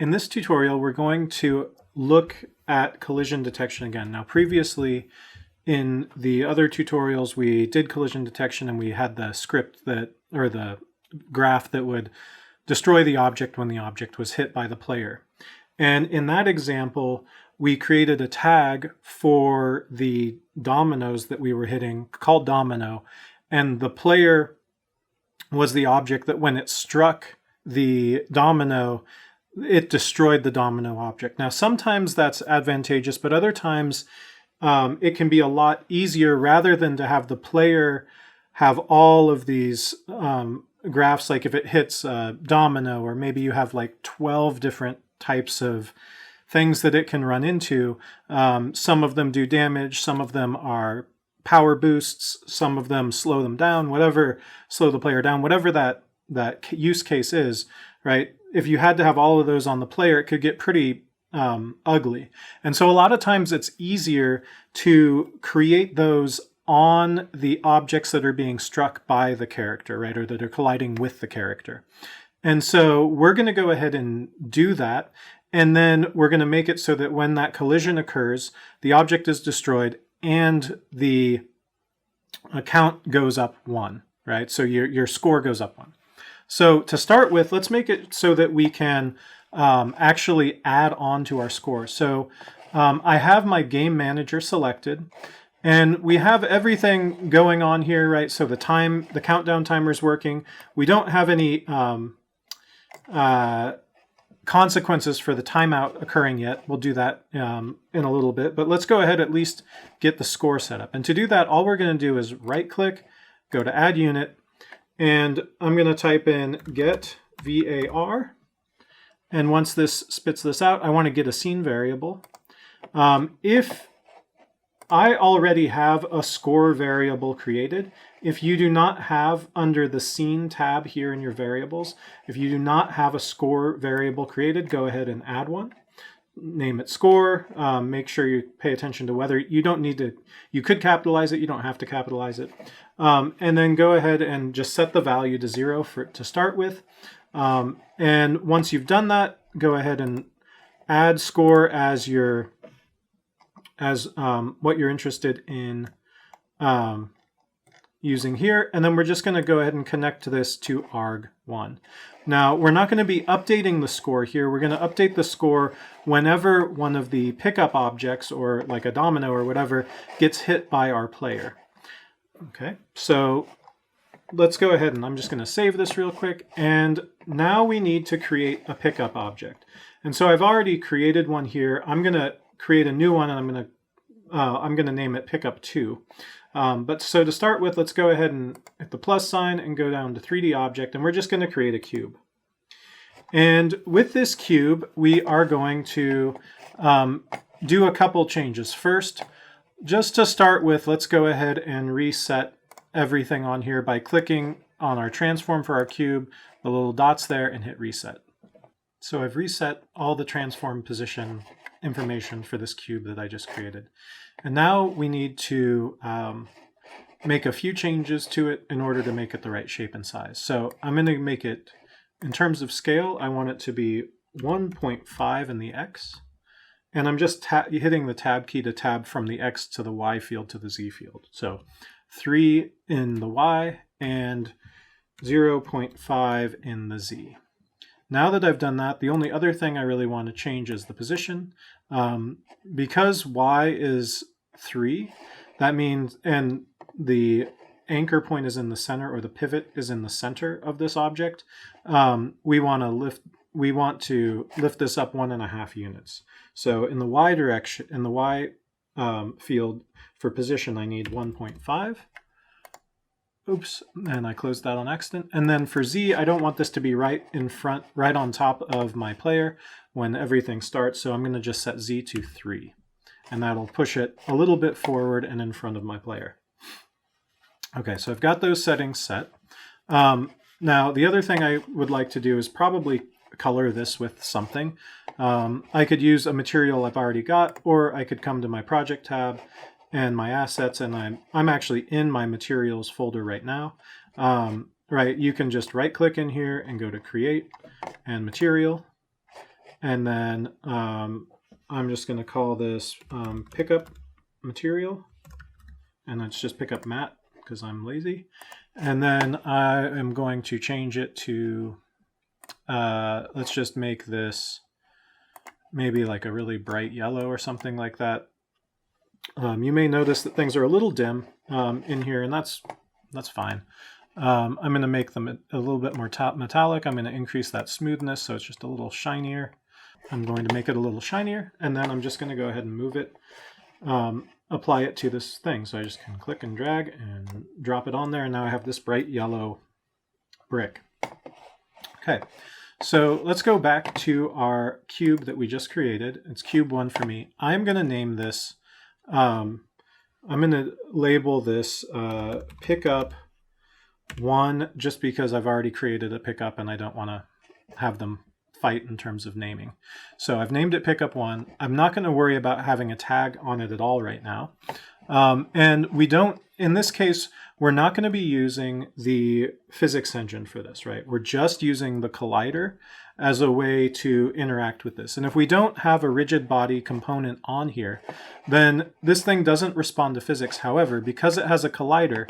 In this tutorial, we're going to look at collision detection again. Now, previously in the other tutorials, we did collision detection and we had the script that, or the graph that would destroy the object when the object was hit by the player. And in that example, we created a tag for the dominoes that we were hitting called domino, and the player was the object that when it struck the domino, it destroyed the domino object. Now, sometimes that's advantageous, but other times it can be a lot easier rather than to have the player have all of these graphs, like if it hits a domino, or maybe you have like 12 different types of things that it can run into. Some of them do damage, some of them are power boosts, some of them slow them down, slow the player down, whatever that use case is, right? If you had to have all of those on the player, it could get pretty ugly. And so a lot of times it's easier to create those on the objects that are being struck by the character, right? Or that are colliding with the character. And so we're going to go ahead and do that. And then we're going to make it so that when that collision occurs, the object is destroyed and the count goes up 1, right? So your score goes up 1. So to start with, let's make it so that we can actually add on to our score. So I have my game manager selected, and we have everything going on here, right? So the countdown timer is working. We don't have any consequences for the timeout occurring yet. We'll do that in a little bit, but let's go ahead at least get the score set up. And to do that, all we're going to do is right click, go to add unit, and I'm going to type in get var. And once this spits this out, I want to get a scene variable. If I already have a score variable created, if you do not have under the scene tab here in your variables, if you do not have a score variable created, go ahead and add one. Name it score. Make sure you pay attention to whether you don't need to, you could capitalize it, you don't have to capitalize it. And then go ahead and just set the value to 0 to start with. And once you've done that, go ahead and add score as what you're interested in using here. And then we're just going to go ahead and connect this to arg1. Now, we're not going to be updating the score here. We're going to update the score whenever one of the pickup objects, or like a domino or whatever, gets hit by our player. Okay, so let's go ahead and I'm just going to save this real quick. And now we need to create a pickup object. And so I've already created one here. I'm going to create a new one, and I'm going to name it pickup2. But so to start with, let's go ahead and hit the plus sign and go down to 3D object, and we're just going to create a cube. And with this cube, we are going to do a couple changes. First, just to start with, let's go ahead and reset everything on here by clicking on our transform for our cube, the little dots there, and hit reset. So I've reset all the transform position information for this cube that I just created. And now we need to make a few changes to it in order to make it the right shape and size. So I'm going to make it, in terms of scale, I want it to be 1.5 in the X. And I'm just hitting the tab key to tab from the X to the Y field to the Z field. So 3 in the Y and 0.5 in the Z. Now that I've done that, the only other thing I really want to change is the position. Because Y is 3, that means, and the anchor point is in the center, or the pivot is in the center of this object, we want to lift this up 1.5 units. So in the Y direction, in the Y field for position, I need 1.5. Oops, and I closed that on accident. And then for Z, I don't want this to be right in front, right on top of my player when everything starts. So I'm going to just set Z to 3. And that'll push it a little bit forward and in front of my player. Okay, so I've got those settings set. Now, the other thing I would like to do is probably color this with something. I could use a material I've already got, or I could come to my project tab and my assets, and I'm actually in my materials folder right now. Right, you can just right click in here and go to create and material, And then I'm just going to call this pickup material, and it's just pickup mat because I'm lazy. And then I am going to change it to, let's just make this maybe like a really bright yellow or something like that. You may notice that things are a little dim in here, and that's fine. I'm going to make them a little bit more metallic. I'm going to increase that smoothness so it's just a little shinier. I'm going to make it a little shinier, and then I'm just going to go ahead and move it, apply it to this thing. So I just can click and drag and drop it on there, and now I have this bright yellow brick. Okay, so let's go back to our cube that we just created. It's cube 1 for me. I'm going to name this, I'm going to label this pickup 1 just because I've already created a pickup and I don't want to have them fight in terms of naming. So I've named it pickup 1. I'm not going to worry about having a tag on it at all right now. And we don't, in this case, we're not going to be using the physics engine for this, right? We're just using the collider as a way to interact with this. And if we don't have a rigid body component on here, then this thing doesn't respond to physics. However, because it has a collider,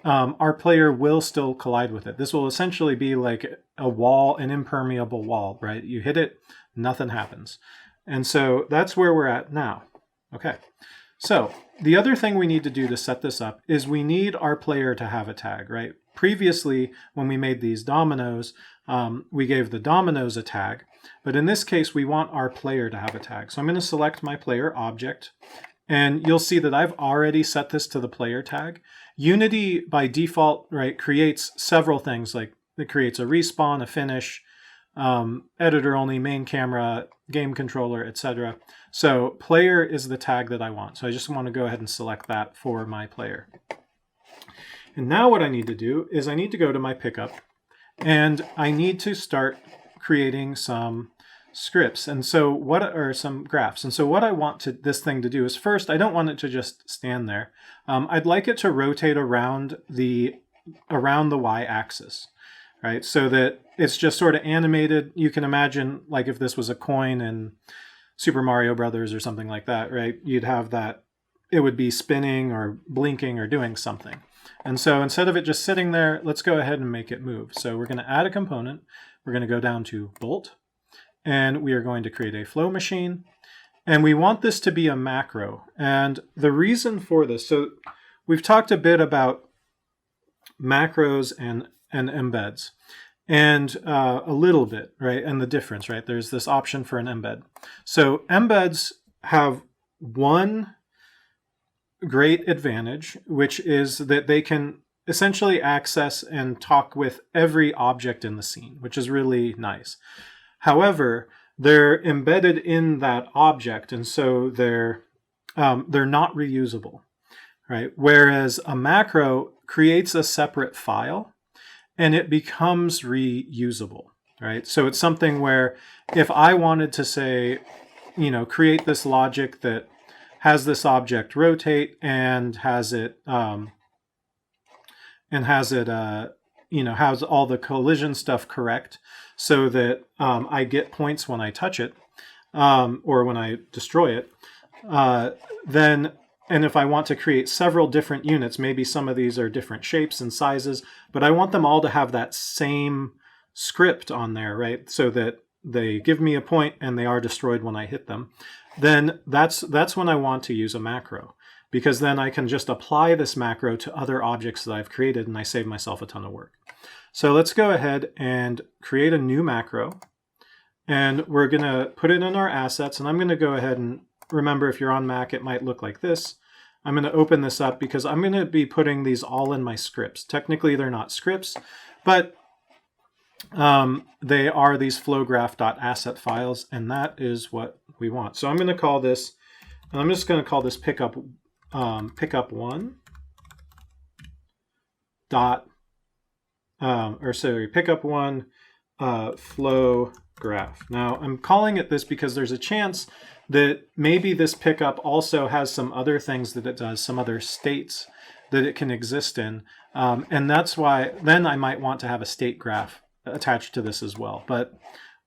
our player will still collide with it. This will essentially be like a wall, an impermeable wall, right? You hit it, nothing happens. And so that's where we're at now. Okay, so the other thing we need to do to set this up is we need our player to have a tag, right? Previously, when we made these dominoes, we gave the dominoes a tag, but in this case, we want our player to have a tag. So I'm going to select my player object, and you'll see that I've already set this to the player tag. Unity, by default, right, creates several things, like it creates a respawn, a finish, editor only, main camera, game controller, etc. So player is the tag that I want. So I just want to go ahead and select that for my player. And now what I need to do is I need to go to my pickup, and I need to start creating some scripts, and so what are some graphs. And so what I want this thing to do is, first, I don't want it to just stand there. I'd like it to rotate around the y-axis, right? So that it's just sort of animated. You can imagine like if this was a coin in Super Mario Brothers or something like that, right? You'd have that, it would be spinning or blinking or doing something. And so instead of it just sitting there, let's go ahead and make it move. So we're going to add a component. We're going to go down to bolt, and we are going to create a flow machine. And we want this to be a macro. And the reason for this, so we've talked a bit about macros and embeds, and a little bit, right? And the difference, right? There's this option for an embed. So embeds have one great advantage, which is that they can essentially access and talk with every object in the scene, which is really nice. However, they're embedded in that object, and so they're not reusable, right? Whereas a macro creates a separate file, and it becomes reusable, right? So it's something where if I wanted to say, you know, create this logic that has this object rotate and has it, you know, has all the collision stuff correct, so that I get points when I touch it or when I destroy it, then, and if I want to create several different units, maybe some of these are different shapes and sizes, but I want them all to have that same script on there, right? So that they give me a point and they are destroyed when I hit them, then that's when I want to use a macro, because then I can just apply this macro to other objects that I've created and I save myself a ton of work. So let's go ahead and create a new macro, and we're going to put it in our assets, and I'm going to go ahead and remember, if you're on Mac, it might look like this. I'm going to open this up because I'm going to be putting these all in my scripts. Technically, they're not scripts, but they are these flowgraph.asset files, and that is what we want. So I'm going to call this, and I'm just going to call this pickup one dot, pickup one flow graph. Now I'm calling it this because there's a chance that maybe this pickup also has some other things that it does, some other states that it can exist in. And that's why then I might want to have a state graph attached to this as well. But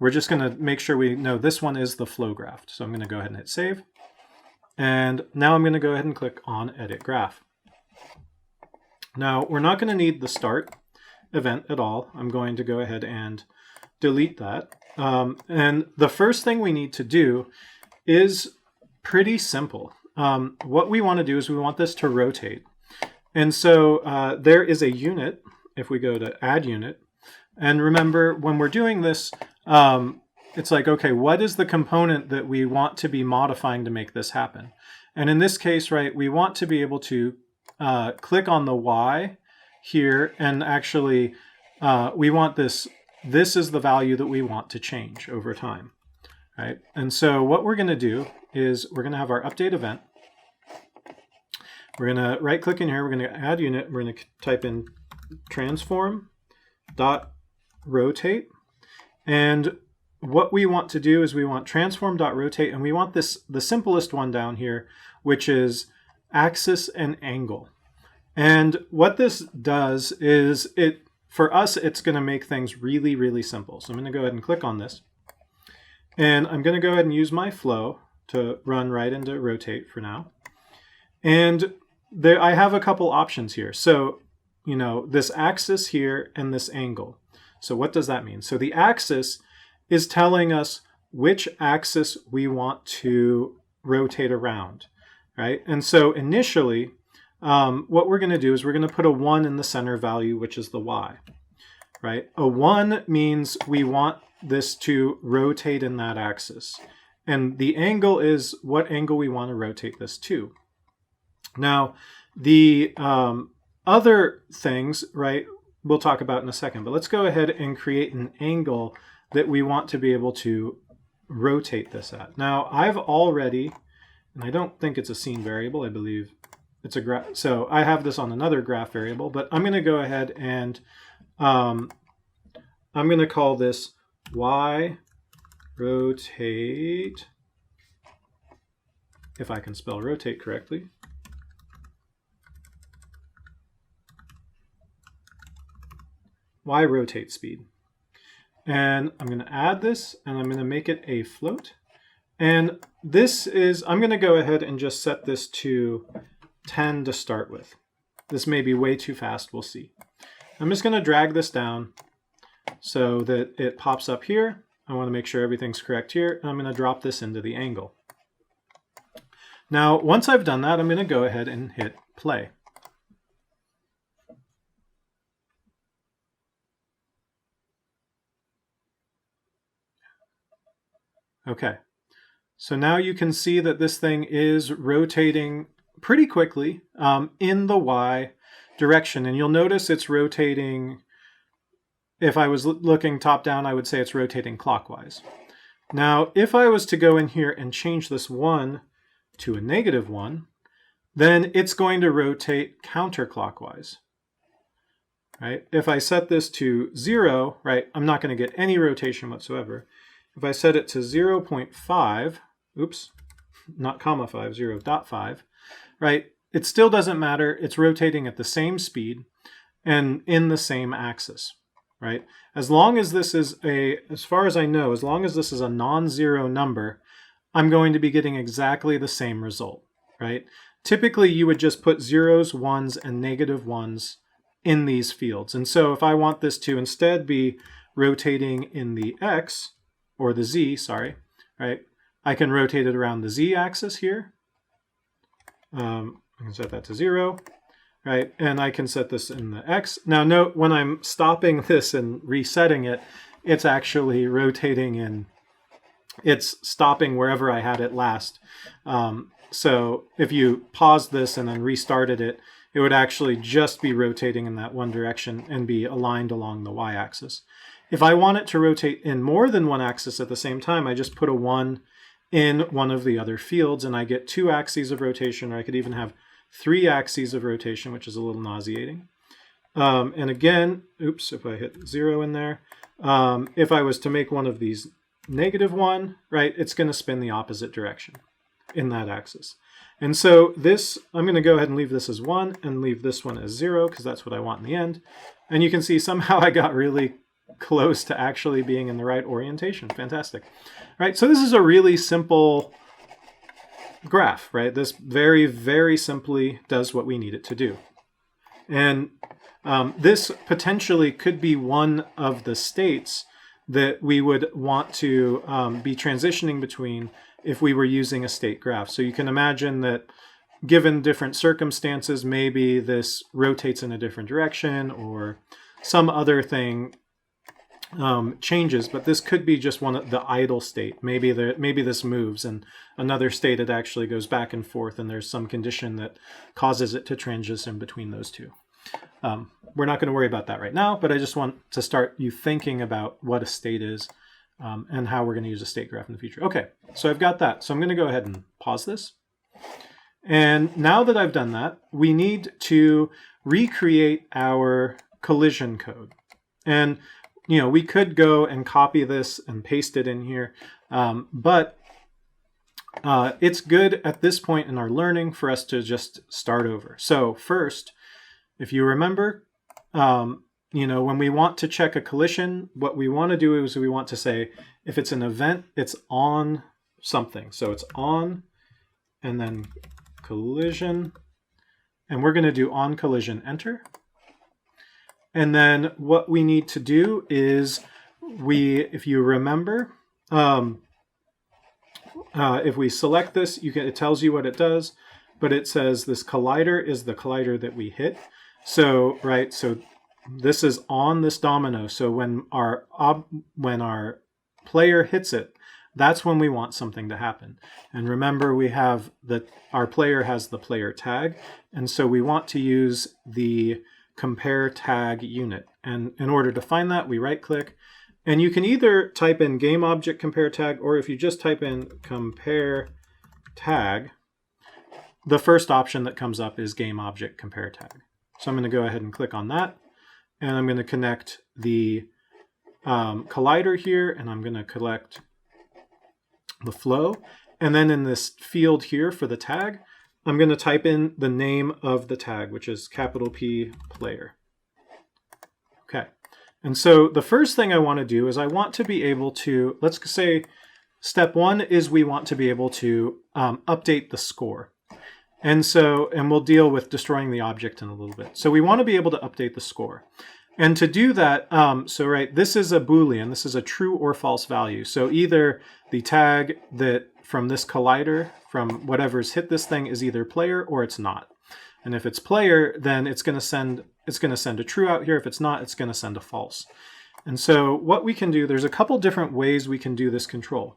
we're just going to make sure we know this one is the flow graph. So I'm going to go ahead and hit save. And now I'm going to go ahead and click on Edit Graph. Now, we're not going to need the start event at all. I'm going to go ahead and delete that. And the first thing we need to do is pretty simple. What we want to do is we want this to rotate. And so there is a unit, if we go to Add Unit. And remember, when we're doing this, it's like, okay, what is the component that we want to be modifying to make this happen? And in this case, right, we want to be able to click on the Y here, and actually we want this is the value that we want to change over time, right? And so what we're going to do is we're going to have our update event. We're going to right click in here, we're going to add unit, we're going to type in transform.rotate, and what we want to do is we want transform.rotate, and we want the simplest one down here, which is axis and angle. And what this does is for us, it's going to make things really, really simple. So I'm going to go ahead and click on this. And I'm going to go ahead and use my flow to run right into rotate for now. And I have a couple options here. So, you know, this axis here and this angle. So what does that mean? So the axis is telling us which axis we want to rotate around, right? And so initially, what we're going to do is we're going to put a 1 in the center value, which is the Y, right? A 1 means we want this to rotate in that axis. And the angle is what angle we want to rotate this to. Now, the other things, right, we'll talk about in a second, but let's go ahead and create an angle that we want to be able to rotate this at. Now, I've already, and I don't think it's a scene variable, I believe it's a graph. So I have this on another graph variable, but I'm going to go ahead and I'm going to call this Y rotate, if I can spell rotate correctly. Y rotate speed. And I'm going to add this, and I'm going to make it a float. And this is, I'm going to go ahead and just set this to 10 to start with. This may be way too fast, we'll see. I'm just going to drag this down so that it pops up here. I want to make sure everything's correct here, and I'm going to drop this into the angle. Now, once I've done that, I'm going to go ahead and hit play. Okay, so now you can see that this thing is rotating pretty quickly in the Y direction. And you'll notice it's rotating, if I was looking top down, I would say it's rotating clockwise. Now, if I was to go in here and change this 1 to a -1, then it's going to rotate counterclockwise. Right? If I set this to 0, right, I'm not going to get any rotation whatsoever. If I set it to 0.5, oops, not comma 5, 0.5, right, it still doesn't matter. It's rotating at the same speed and in the same axis, right? As long as this is as far as I know, as long as this is a non-zero number, I'm going to be getting exactly the same result, right? Typically, you would just put zeros, ones, and -1s in these fields. And so if I want this to instead be rotating in the X, or the Z, sorry, right? I can rotate it around the Z axis here. I can set that to 0, right? And I can set this in the X. Now note, when I'm stopping this and resetting it, it's actually rotating in, it's stopping wherever I had it last. So if you paused this and then restarted it, it would actually just be rotating in that one direction and be aligned along the Y axis. If I want it to rotate in more than one axis at the same time, I just put a 1 in one of the other fields, and I get 2 axes of rotation, or I could even have 3 axes of rotation, which is a little nauseating. And again, oops, if I hit 0 in there, if I was to make one of these -1, right, it's going to spin the opposite direction in that axis. And so this, I'm going to go ahead and leave this as 1 and leave this one as 0, because that's what I want in the end. And you can see somehow I got really close to actually being in the right orientation. Fantastic. All right, so this is a really simple graph, right? This very, very simply does what we need it to do. And this potentially could be one of the states that we would want to be transitioning between if we were using a state graph. So you can imagine that given different circumstances, maybe this rotates in a different direction or some other thing changes, but this could be just one of the idle state. Maybe this moves and another state it actually goes back and forth, and there's some condition that causes it to transition between those two. We're not going to worry about that right now, but I just want to start you thinking about what a state is and how we're going to use a state graph in the future. Okay, so I've got that. So I'm going to go ahead and pause this. And now that I've done that, we need to recreate our collision code. And we could go and copy this and paste it in here, but it's good at this point in our learning for us to just start over. So first, if you remember, when we want to check a collision, what we want to do is we want to say, if it's an event, it's on something. So it's on and then collision, and we're going to do OnTiggerEnter. And then what we need to do is if you remember, if we select this, it tells you what it does, but it says this collider is the collider that we hit. So, right, so this is on this domino. So when our player hits it, that's when we want something to happen. And remember, we have our player has the player tag, and so we want to use the compare tag unit. And in order to find that, we right click, and you can either type in game object compare tag, or if you just type in compare tag, the first option that comes up is game object compare tag. So I'm going to go ahead and click on that, and I'm going to connect the collider here, and I'm going to collect the flow. And then in this field here for the tag, I'm going to type in the name of the tag, which is capital P player. Okay. And so the first thing I want to do is I want to be able to, let's say step one is we want to be able to update the score. And we'll deal with destroying the object in a little bit. So we want to be able to update the score. And to do that, this is a Boolean. This is a true or false value. So either the tag that from this collider, from whatever's hit this thing, is either player or it's not. And if it's player, then it's going to send a true out here. If it's not, it's going to send a false. And so what we can do, there's a couple different ways we can do this control.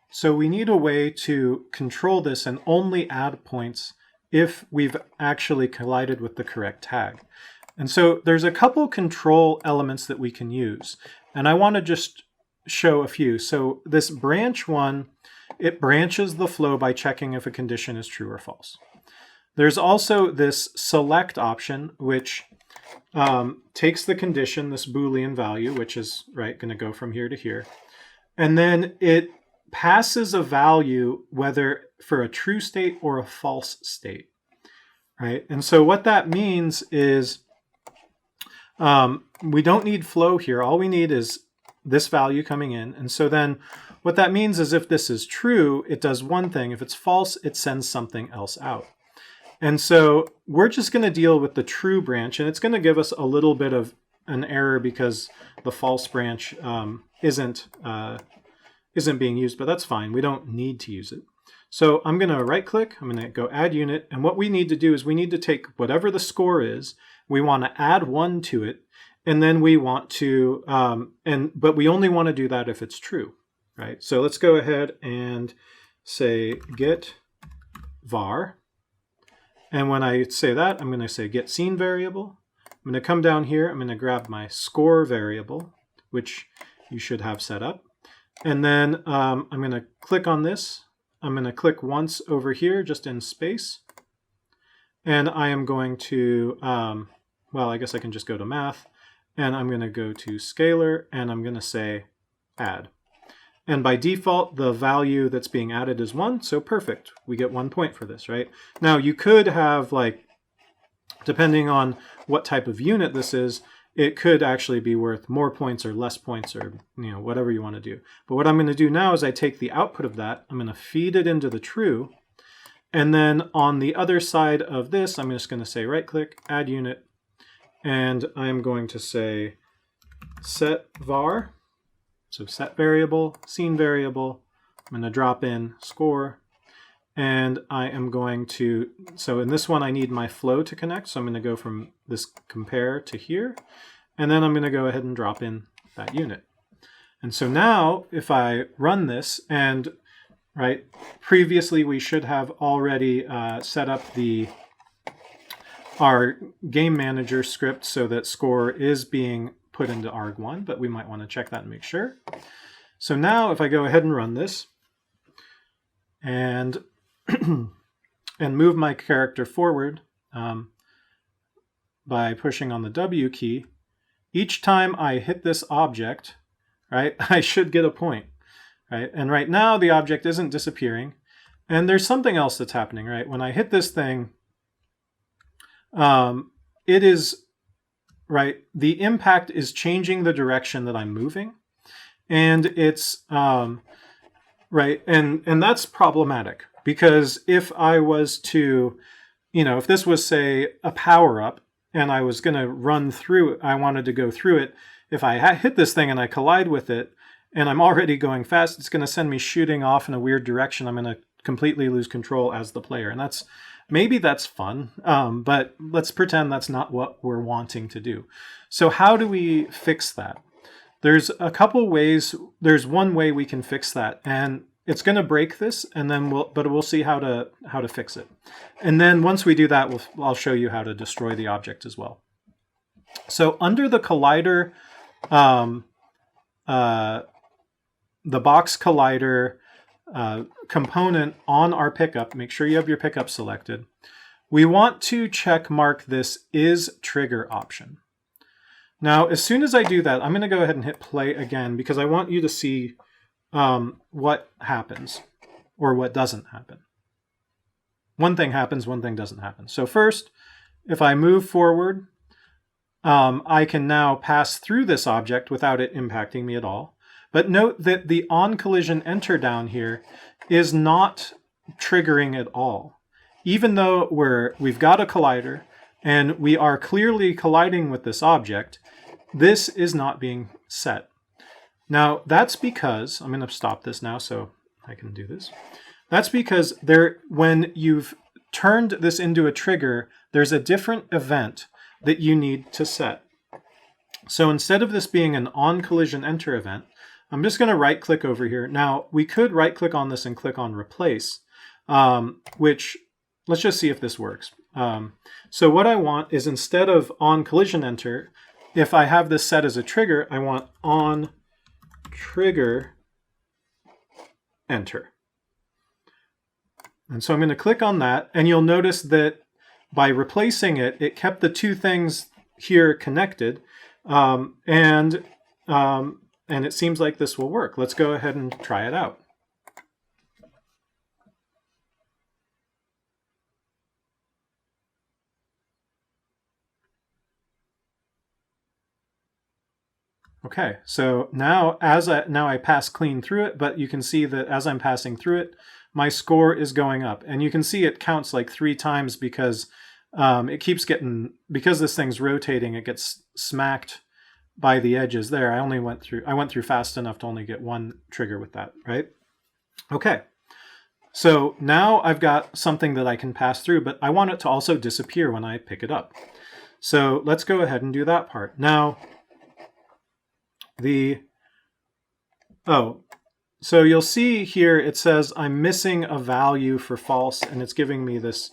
So we need a way to control this and only add points if we've actually collided with the correct tag. And so there's a couple control elements that we can use. And I want to just show a few. So this branch one, it branches the flow by checking if a condition is true or false. There's also this select option, which takes the condition, this Boolean value, which is going to go from here to here. And then it passes a value whether for a true state or a false state, right? And so what that means is we don't need flow here. All we need is this value coming in. And so then what that means is if this is true, it does one thing. If it's false, it sends something else out. And so we're just going to deal with the true branch, and it's going to give us a little bit of an error because the false branch isn't being used, but that's fine. We don't need to use it. So I'm going to right click, I'm going to go add unit, and what we need to do is we need to take whatever the score is, we want to add 1 to it, and then we want to, but we only want to do that if it's true, right? So let's go ahead and say get var, and when I say that, I'm going to say get scene variable. I'm going to come down here, I'm going to grab my score variable, which you should have set up. And then I'm going to click on this. I'm going to click once over here, just in space. And I am going to, well, I guess I can just go to math. And I'm going to go to scalar, and I'm going to say add. And by default, the value that's being added is 1. So perfect. We get 1 point for this, right? Now, you could have, like, depending on what type of unit this is, it could actually be worth more points or less points, or whatever you want to do. But what I'm going to do now is I take the output of that, I'm going to feed it into the true, and then on the other side of this, I'm just going to say right-click, add unit, and I'm going to say set var, so set variable, scene variable. I'm going to drop in score, and I am going to, so in this one I need my flow to connect, so I'm going to go from this compare to here, and then I'm going to go ahead and drop in that unit. And so now if I run this, and previously we should have already set up our game manager script so that score is being put into arg1, but we might want to check that and make sure. So now if I go ahead and run this and and move my character forward by pushing on the W key, each time I hit this object, I should get a point. And right now the object isn't disappearing, and there's something else that's happening. When I hit this thing, it is the impact is changing the direction that I'm moving, and it's and that's problematic, because if I was to, if this was, say, a power-up and I was going to run through it, I wanted to go through it, if I hit this thing and I collide with it and I'm already going fast, it's going to send me shooting off in a weird direction. I'm going to completely lose control as the player, and maybe that's fun, but let's pretend that's not what we're wanting to do. So how do we fix that? There's a couple ways. There's one way we can fix that, and it's going to break this, and then we'll see how to fix it. And then once we do that, I'll show you how to destroy the object as well. So under the collider, the box collider component on our pickup, make sure you have your pickup selected. We want to check mark this is trigger option. Now, as soon as I do that, I'm going to go ahead and hit play again, because I want you to see what happens or what doesn't happen. One thing happens, one thing doesn't happen. So first, if I move forward, I can now pass through this object without it impacting me at all. But note that the OnTiggerEnter down here is not triggering at all. Even though we've got a collider and we are clearly colliding with this object, this is not being set. Now that's because, I'm going to stop this now so I can do this. That's because when you've turned this into a trigger, there's a different event that you need to set. So instead of this being an OnTiggerEnter event, I'm just going to right-click over here. Now, we could right-click on this and click on Replace, which, let's just see if this works. So what I want is, instead of OnTiggerEnter, if I have this set as a trigger, I want OnTiggerEnter. And so I'm going to click on that, and you'll notice that by replacing it, it kept the two things here connected, and it seems like this will work. Let's go ahead and try it out. Okay, so now I pass clean through it, but you can see that as I'm passing through it, my score is going up. And you can see it counts like 3 times because it keeps getting, because this thing's rotating, it gets smacked by the edges there. I went through fast enough to only get 1 trigger with that, right? Okay, so now I've got something that I can pass through, but I want it to also disappear when I pick it up. So let's go ahead and do that part. Now, so you'll see here it says I'm missing a value for false, and it's giving me this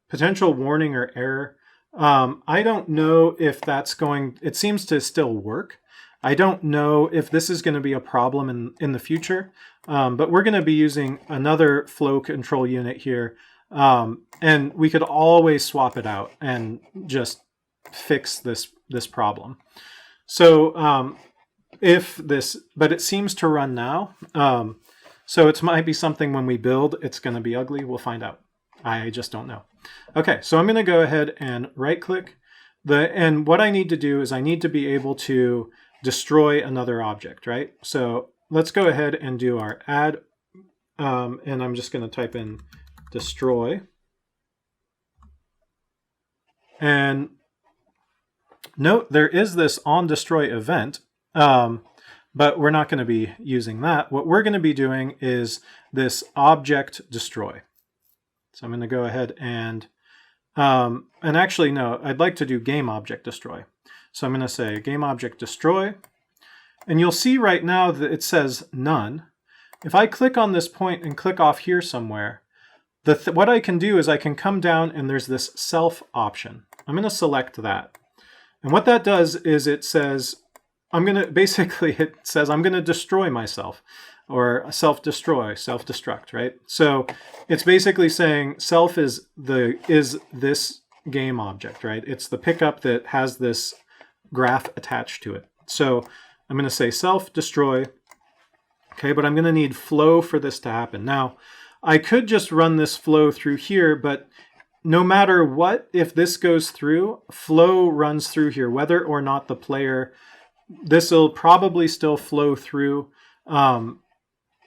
potential warning or error. I don't know if that's it seems to still work. I don't know if this is going to be a problem in the future, but we're going to be using another flow control unit here, and we could always swap it out and just fix this problem. So but it seems to run now, so it might be something when we build it's going to be ugly. We'll find out. I just don't know. Okay, so I'm going to go ahead and right-click, And what I need to do is I need to be able to destroy another object, right? So let's go ahead and do our add, and I'm just going to type in destroy. And note there is this onDestroy event, but we're not going to be using that. What we're going to be doing is this object destroy. So I'm going to go ahead and actually, no, I'd like to do game object destroy. So I'm going to say game object destroy. And you'll see right now that it says none. If I click on this point and click off here somewhere, what I can do is I can come down and there's this self option. I'm going to select that. And what that does is it says, it says I'm going to destroy myself, or self-destroy, self-destruct, right? So it's basically saying self is this game object, right? It's the pickup that has this graph attached to it. So I'm going to say self-destroy, okay, but I'm going to need flow for this to happen. Now, I could just run this flow through here, but no matter what, if this goes through, flow runs through here, whether or not the player, this will probably still flow through. I'm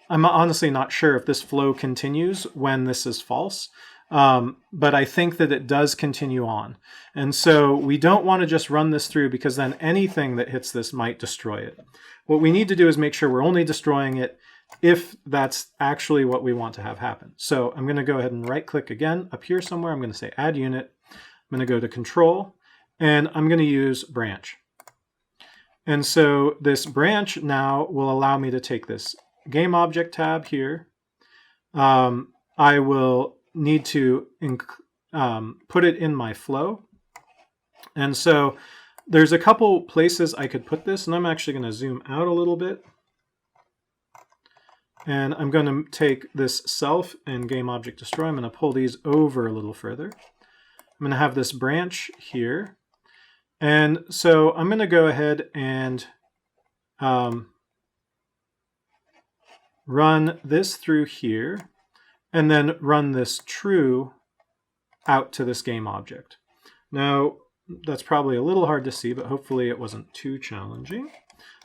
honestly not sure if this flow continues when this is false, but I think that it does continue on. And so we don't want to just run this through because then anything that hits this might destroy it. What we need to do is make sure we're only destroying it if that's actually what we want to have happen. So I'm going to go ahead and right click again up here somewhere. I'm going to say add unit. I'm going to go to control and I'm going to use branch. And so this branch now will allow me to take this game object tab here. I will need to put it in my flow. And so there's a couple places I could put this, and I'm actually going to zoom out a little bit. And I'm going to take this self and game object destroy. I'm going to pull these over a little further. I'm going to have this branch here. And so I'm going to go ahead and run this through here, and then run this true out to this game object. Now, that's probably a little hard to see, but hopefully it wasn't too challenging.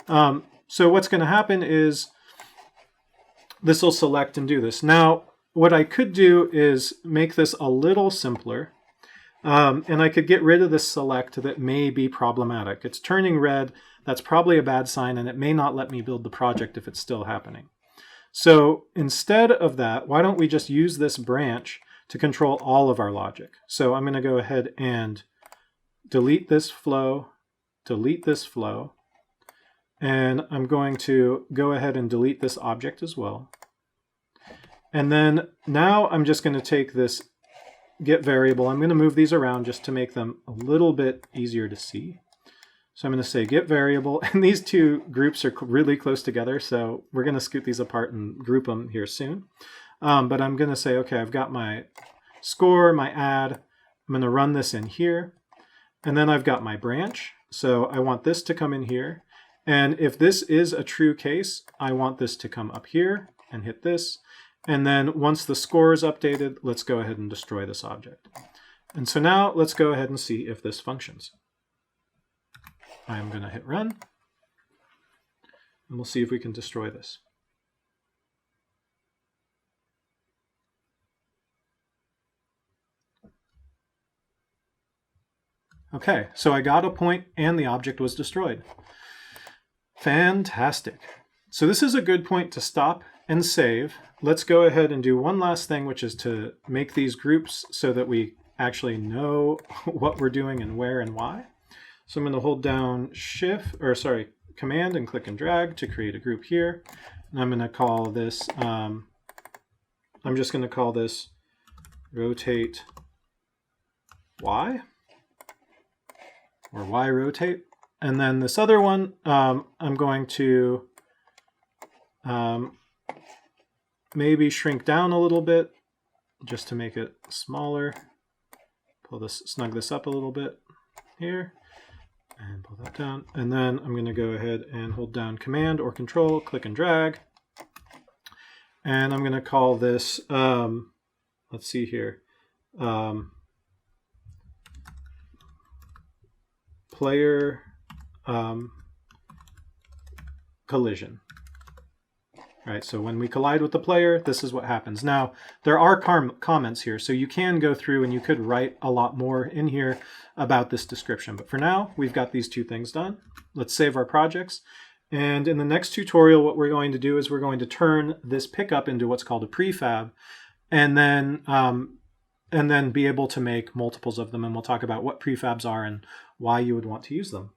So what's going to happen is this will select and do this. Now, what I could do is make this a little simpler, and I could get rid of this select that may be problematic. It's turning red. That's probably a bad sign, and it may not let me build the project if it's still happening. So instead of that, why don't we just use this branch to control all of our logic? So I'm going to go ahead and delete this flow, and I'm going to go ahead and delete this object as well. And then now I'm just going to take this get variable. I'm going to move these around just to make them a little bit easier to see. So I'm going to say get variable, and these two groups are really close together, so we're going to scoot these apart and group them here soon. But I'm going to say, okay, I've got my score, my add, I'm going to run this in here, and then I've got my branch, so I want this to come in here, and if this is a true case, I want this to come up here and hit this, and then once the score is updated, let's go ahead and destroy this object. And so now let's go ahead and see if this functions. I'm going to hit run, and we'll see if we can destroy this. Okay, so I got a point and the object was destroyed. Fantastic. So this is a good point to stop and save. Let's go ahead and do one last thing, which is to make these groups so that we actually know what we're doing and where and why. So I'm going to hold down Command and click and drag to create a group here. And I'm going to call this, I'm just going to call this rotate Y, or Y rotate. And then this other one, I'm going to maybe shrink down a little bit just to make it smaller. Snug this up a little bit here. And pull that down. And then I'm going to go ahead and hold down Command or Control, click and drag. And I'm going to call this, let's see here, player collision. Right, so when we collide with the player, this is what happens. Now, there are comments here, so you can go through and you could write a lot more in here about this description. But for now, we've got these two things done. Let's save our projects. And in the next tutorial, what we're going to do is we're going to turn this pickup into what's called a prefab, and then be able to make multiples of them. And we'll talk about what prefabs are and why you would want to use them.